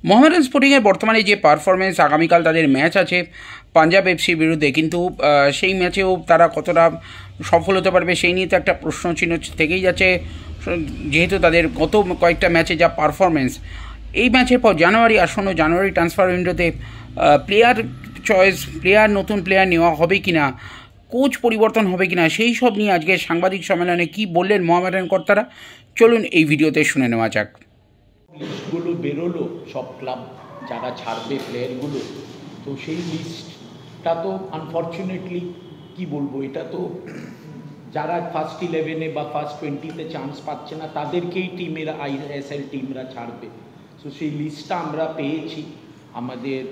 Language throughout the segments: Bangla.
মোহামেডান স্পোর্টিংয়ের বর্তমানে যে পারফরমেন্স, আগামীকাল তাদের ম্যাচ আছে পাঞ্জাব এফসির বিরুদ্ধে, কিন্তু সেই ম্যাচেও তারা কতটা সফল হতে পারবে সেই নিয়ে তো একটা প্রশ্নচিহ্ন থেকেই যাচ্ছে, যেহেতু তাদের গত কয়েকটা ম্যাচে যা পারফরমেন্স। এই ম্যাচের পর জানুয়ারি ট্রান্সফার উইন্ডোতে প্লেয়ার চয়েস, নতুন প্লেয়ার নেওয়া হবে কি না, কোচ পরিবর্তন হবে কি না, সেই সব নিয়ে আজকে সাংবাদিক সম্মেলনে কী বললেন মোহামেডান কর্তারা, চলুন এই ভিডিওতে শুনে নেওয়া যাক। লিস্টগুলো বেরোলো সব ক্লাব যারা ছাড়বে প্লেয়ারগুলো, তো সেই লিস্টটা তো আনফর্চুনেটলি কি বলবো, এটা তো যারা ফার্স্ট 11-এ বা ফার্স্ট 20-তে চান্স পাচ্ছে না তাদেরকেই টিমেরা আইএসএল টিমরা ছাড়বে। তো সেই লিস্টটা আমরা পেয়েছি। আমাদের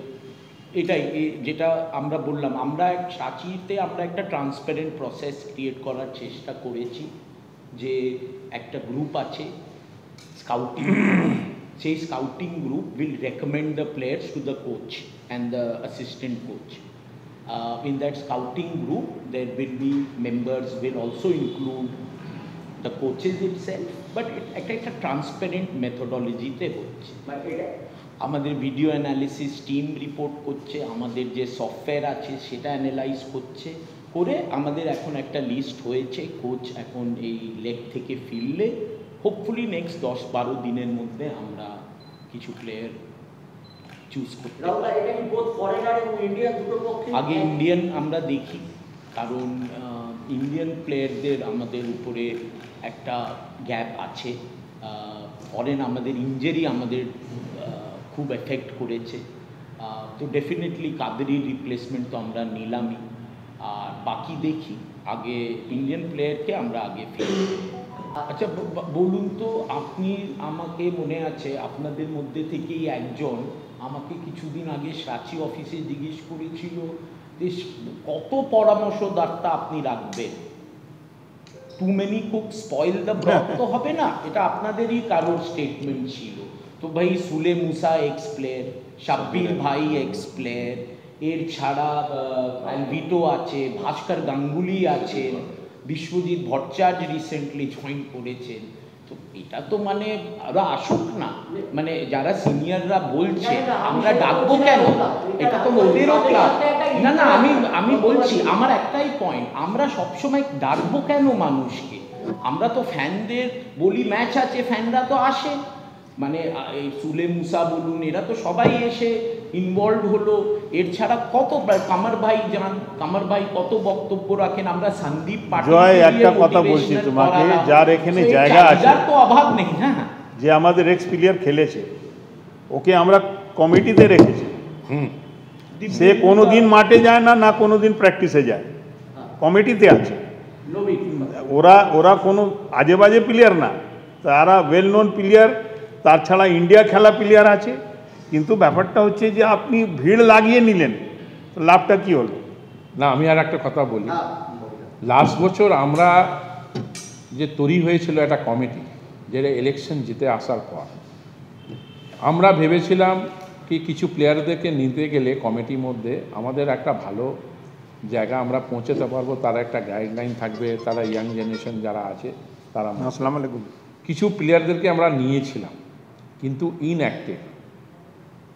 এটাই যেটা আমরা বললাম, আমরা সাঁচিতে আমরা একটা ট্রান্সপারেন্ট প্রসেস ক্রিয়েট করার চেষ্টা করেছি, যে একটা গ্রুপ আছে scouting. Say scouting group will recommend the players to the coach and the assistant coach. In that scouting group there will be members, will also include the coaches itself, but একটা ট্রান্সপারেন্ট মেথোডোলজিতে হচ্ছে। আমাদের ভিডিও অ্যানালিসিস টিম রিপোর্ট করছে, আমাদের যে সফটওয়্যার আছে সেটা অ্যানালাইজ করছে, করে আমাদের এখন একটা লিস্ট হয়েছে। কোচ এখন এই লেগ থেকে ফিরলে হোপফুলি নেক্সট 10-12 দিনের মধ্যে আমরা কিছু প্লেয়ার চুজ করতে আগে ইন্ডিয়ান আমরা দেখি, কারণ ইন্ডিয়ান প্লেয়ারদের আমাদের উপরে একটা গ্যাপ আছে। ফরেন আমাদের ইনজারি আমাদের খুব এফেক্ট করেছে, তো ডেফিনেটলি কাদেরই রিপ্লেসমেন্ট তো আমরা নিলামই। আর বাকি দেখি, আগে ইন্ডিয়ান প্লেয়ারকে আমরা আগে ফেলি। আচ্ছা বলুন তো, আপনি আমাকে মনে আছে আপনাদের মধ্যে থেকেই একজন আমাকে কিছুদিন আগে সাঁচি অফিসে জিজ্ঞেস করেছিল যে কত পরামর্শদাতা আপনি রাখবেন, too many cook spoil the broth তো হবে না, এটা আপনাদেরই কারোর স্টেটমেন্ট ছিল। তো ভাই সুলে মুসা এক্স প্লেয়ার, শাব্বির ভাই এক্স প্লেয়ার, এর ছাড়া অ্যালভিটো আছে, ভাস্কর গাঙ্গুলি আছেন, বিশ্বজিৎ ভট্টাচার্য রিসেন্টলি জয়েন করেছেন। তো এটা তো মানে ওরা আসুক না, মানে যারা সিনিয়ররা বলছে আমরা ডাকবো কেন, এটা তো ওদেরও ক্লাব না। না আমি বলছি, আমার একটাই পয়েন্ট, আমরা সবসময় ডাকবো কেন মানুষকে? আমরা তো ফ্যানদের বলি ম্যাচ আছে, ফ্যানরা তো আসে, মানে এই সুলে মুসা বলুন, এরা তো সবাই এসে ইনভলভ হলো। এর ছাড়া কত কামার ভাই কত বক্তব্য রাখেন। আমরা সন্দীপ পাটিল একটা কথা বলছি তোমাকে, যার এখানে জায়গা আছে তো অভাব নেই। হ্যাঁ, যে আমাদের এক্স প্লেয়ার খেলেছে, ওকে আমরা কমিটিতে রেখেছি। সে কোনোদিন মাঠে যায় না, না কোনোদিন প্র্যাকটিসে যায়, কমিটিতে আছে। ওরা কোনো আজে বাজে প্লেয়ার না, তারা ওয়েল নোন প্লেয়ার। তার ছাড়া ইন্ডিয়া খেলা প্লেয়ার আছে। কিন্তু ব্যাপারটা হচ্ছে যে আপনি ভিড় লাগিয়ে নিলেন, লাভটা কি হলো? না, আমি আর একটা কথা বলি। লাস্ট বছর আমরা যে তৈরি হয়েছিল একটা কমিটি, যেটা ইলেকশন জিতে আসার পর আমরা ভেবেছিলাম কি কিছু প্লেয়ারদেরকে নিতে গেলে কমিটির মধ্যে আমাদের একটা ভালো জায়গা আমরা পৌঁছাতে পারবো, তারা একটা গাইডলাইন থাকবে, তারা ইয়াং জেনারেশন যারা আছে তারা। আসসালামু আলাইকুম। কিছু প্লেয়ারদেরকে আমরা নিয়েছিলাম, কিন্তু ইনঅ্যাক্টিভ,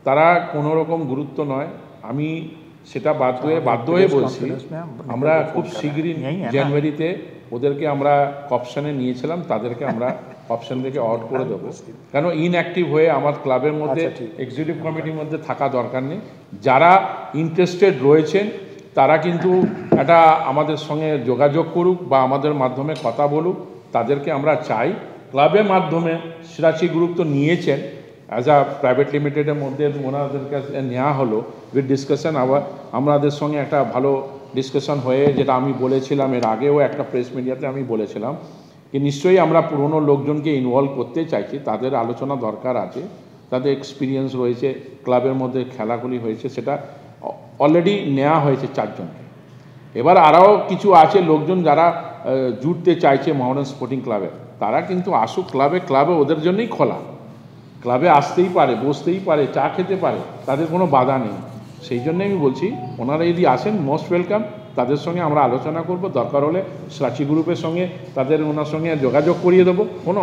তারা কোনো রকম গুরুত্ব নয়। আমি সেটা বাধ্য হয়ে বলছি, আমরা খুব শীঘ্রই জানুয়ারিতে ওদেরকে আমরা অপশানে নিয়েছিলাম, তাদেরকে আমরা অপশান থেকে আউট করে দেবো। কেন ইনঅ্যাক্টিভ হয়ে আমার ক্লাবের মধ্যে এক্সিকিউটিভ কমিটির মধ্যে থাকা দরকার নেই। যারা ইন্টারেস্টেড রয়েছেন তারা কিন্তু এটা আমাদের সঙ্গে যোগাযোগ করুক বা আমাদের মাধ্যমে কথা বলুক, তাদেরকে আমরা চাই। ক্লাবের মাধ্যমে সিরাচি গ্রুপ তো নিয়েছেন, অ্যাজ আ প্রাইভেট লিমিটেডের মধ্যে ওনাদের কাছে নেওয়া হলো উইথ ডিসকাশন। আবার আমাদের সঙ্গে একটা ভালো ডিসকাশন হয়ে, যেটা আমি বলেছিলাম এর আগেও একটা প্রেস মিডিয়াতে আমি বলেছিলাম যে নিশ্চয়ই আমরা পুরনো লোকজনকে ইনভলভ করতে চাইছি, তাদের আলোচনা দরকার আছে, তাদের এক্সপিরিয়েন্স রয়েছে, ক্লাবের মধ্যে খেলাগুলি হয়েছে, সেটা অলরেডি নেওয়া হয়েছে 4 জনকে। এবার আরও কিছু আছে লোকজন যারা জুড়তে চাইছে মোহামেডান স্পোর্টিং ক্লাবে, তারা কিন্তু আসুক ক্লাবে ওদের জন্যই খোলা। ক্লাবে আসতেই পারে, বসতেই পারে, চা খেতে পারে, তাদের কোনো বাধা নেই। সেই জন্যই আমি বলছি ওনারা যদি আসেন মোস্ট ওয়েলকাম, তাদের সঙ্গে আমরা আলোচনা করব, দরকার হলে সাঁচি গ্রুপের সঙ্গে ওনার সঙ্গে যোগাযোগ করিয়ে দেবো, কোনো